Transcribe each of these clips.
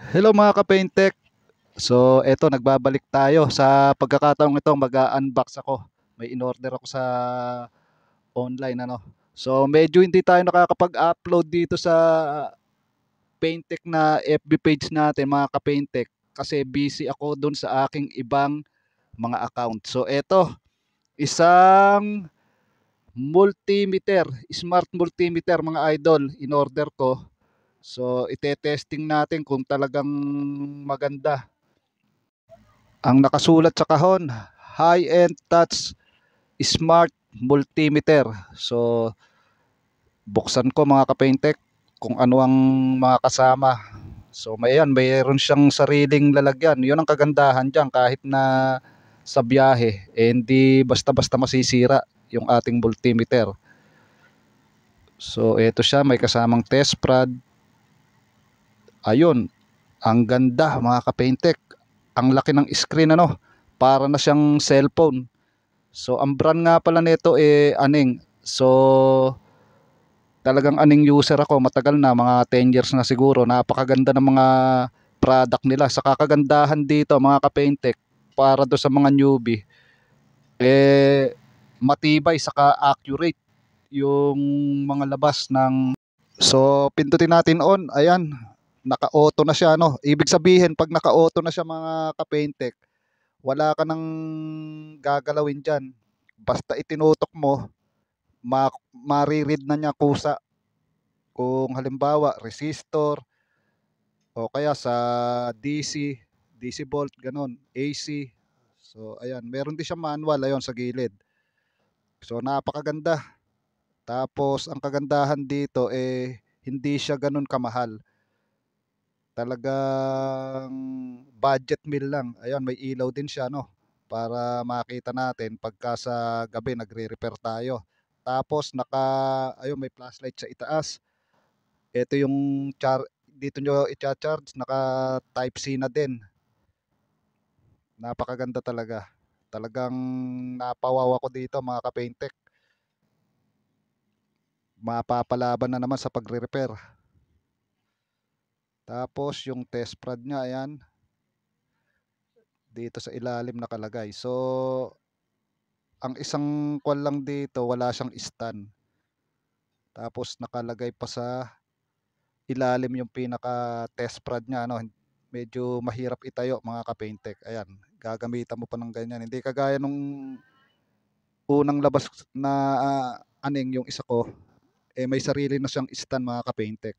Hello mga ka-Paintech. So, eto nagbabalik tayo. Sa pagkakataong ito, mag-unbox ako. May in-order ako sa online ano. So, medyo hindi tayo nakakapag-upload dito sa Paintech na FB page natin mga ka-Paintech kasi busy ako dun sa aking ibang mga account. So, eto, isang multimeter, smart multimeter mga idol, in-order ko. So, ite-testing natin kung talagang maganda. Ang nakasulat sa kahon, high-end touch smart multimeter. So, buksan ko mga ka-Paintech kung ano ang mga kasama. So, mayroon siyang sariling lalagyan. 'Yun ang kagandahan diyan kahit na sa biyahe, hindi basta-basta masisira yung ating multimeter. So, eto siya, may kasamang test prod. Ayun, ang ganda mga ka-Paintech. Ang laki ng screen ano, para na siyang cellphone. So ang brand nga pala nito Aning. So talagang Aning user ako, matagal na, mga 10 years na siguro. Napakaganda ng mga product nila. Sa kakagandahan dito mga ka-Paintech, para do sa mga newbie, matibay saka accurate yung mga labas ng. So pindutin natin on, ayan, naka-auto na siya no. Ibig sabihin pag naka-auto na siya mga ka-Paintech, wala ka nang gagalawin diyan. Basta itinutok mo, mariread na niya kusa. Kung halimbawa resistor o kaya sa DC, DC volt ganun, AC. So ayan, meron din siya manual ayon sa gilid. So napakaganda. Tapos ang kagandahan dito hindi siya ganun kamahal. Talagang budget meal lang. Ayan, may ilaw din siya no, para makita natin pagka sa gabi nagre-repair tayo. Tapos ayun, may flashlight sa itaas. Ito yung dito nyo i-charge, naka type C na din. Napakaganda talaga. Talagang napawaw ako dito mga ka-Paintech. Mapapalaban na naman sa pagre-repair. Tapos yung test prod niya, ayan, dito sa ilalim nakalagay. So ang isang kwan lang dito, wala siyang stand. Tapos nakalagay pa sa ilalim yung pinaka test prod niya ano. Medyo mahirap itayo mga ka-Paintech. Ayan, gagamitan mo pa ng ganyan. Hindi kagaya nung unang labas na Aning, yung isa ko, may sarili na siyang stand mga ka-Paintech.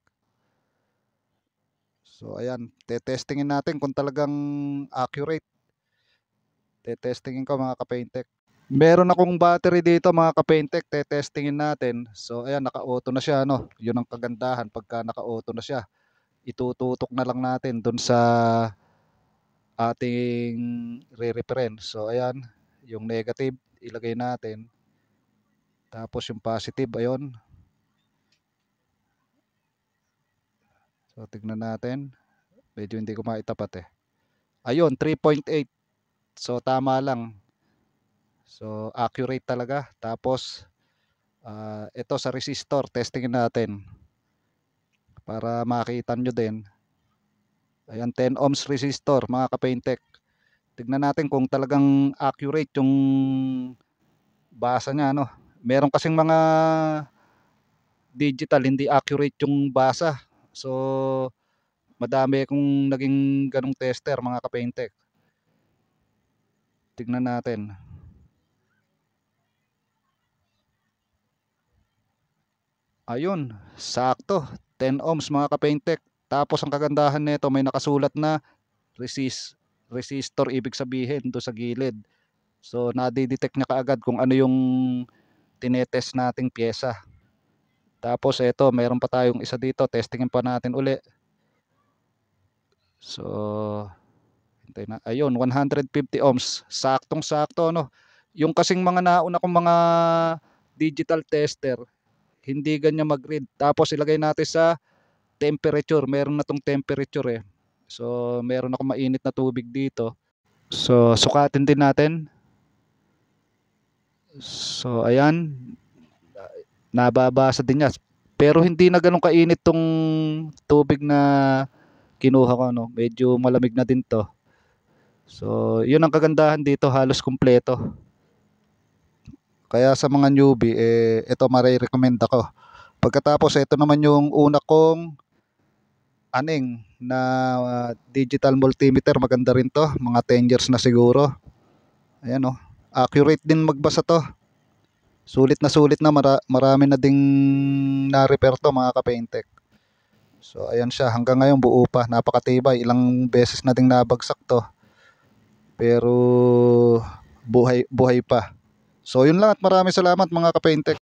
So ayan, testingin natin kung talagang accurate. Testingin ko mga ka-Paintech. Meron akong battery dito mga ka-Paintech, testingin natin. So ayan, naka-auto na siya no. 'Yun ang kagandahan pagka naka-auto na siya. Itututok na lang natin dun sa ating re-reference. So ayan, yung negative ilagay natin. Tapos yung positive, ayun. So tignan natin. Medyo hindi ko maitapat eh. Ayun, 3.8. So tama lang. So accurate talaga. Tapos ito sa resistor, testingin natin para makita nyo din. Ayan, 10 ohms resistor mga ka-Paintech. Tignan natin kung talagang accurate yung basa niya no. Meron kasing mga digital hindi accurate yung basa. So madami kung naging ganong tester mga ka-Paintech. Tignan natin. Ayun, sakto. 10 ohms mga ka-Paintech. Tapos ang kagandahan nito, may nakasulat na resistor, ibig sabihin do sa gilid. So nadi-detect niya kaagad kung ano yung tinetest nating pyesa. Tapos ito, mayroon pa tayong isa dito, testingin pa natin uli. So hintay na. Ayun, 150 ohms. Saktong-sakto no. Yung kasing mga nauna kong mga digital tester, hindi ganyan mag-read. Tapos ilagay natin sa temperature. Meron na tong temperature eh. So meron ako mainit na tubig dito. So sukatin din natin. So ayan, nababasa din niya. Pero hindi na ganun kainit tong tubig na kinuha ko, no. Medyo malamig na din 'to. So, 'yun ang kagandahan dito, halos kumpleto. Kaya sa mga newbie, ito mare-recommend ako. Pagkatapos ito naman yung una kong aning na digital multimeter, maganda rin 'to, mga 10 years na siguro. Ayan, oh. Accurate din magbasa 'to. Sulit na marami na ding na-repair 'to, mga ka-Paintek. So ayan siya, hanggang ngayon buo pa, napakatibay. Ilang beses na ding nabagsak 'to. Pero buhay buhay pa. So yun lang at maraming salamat, mga ka-Paintek.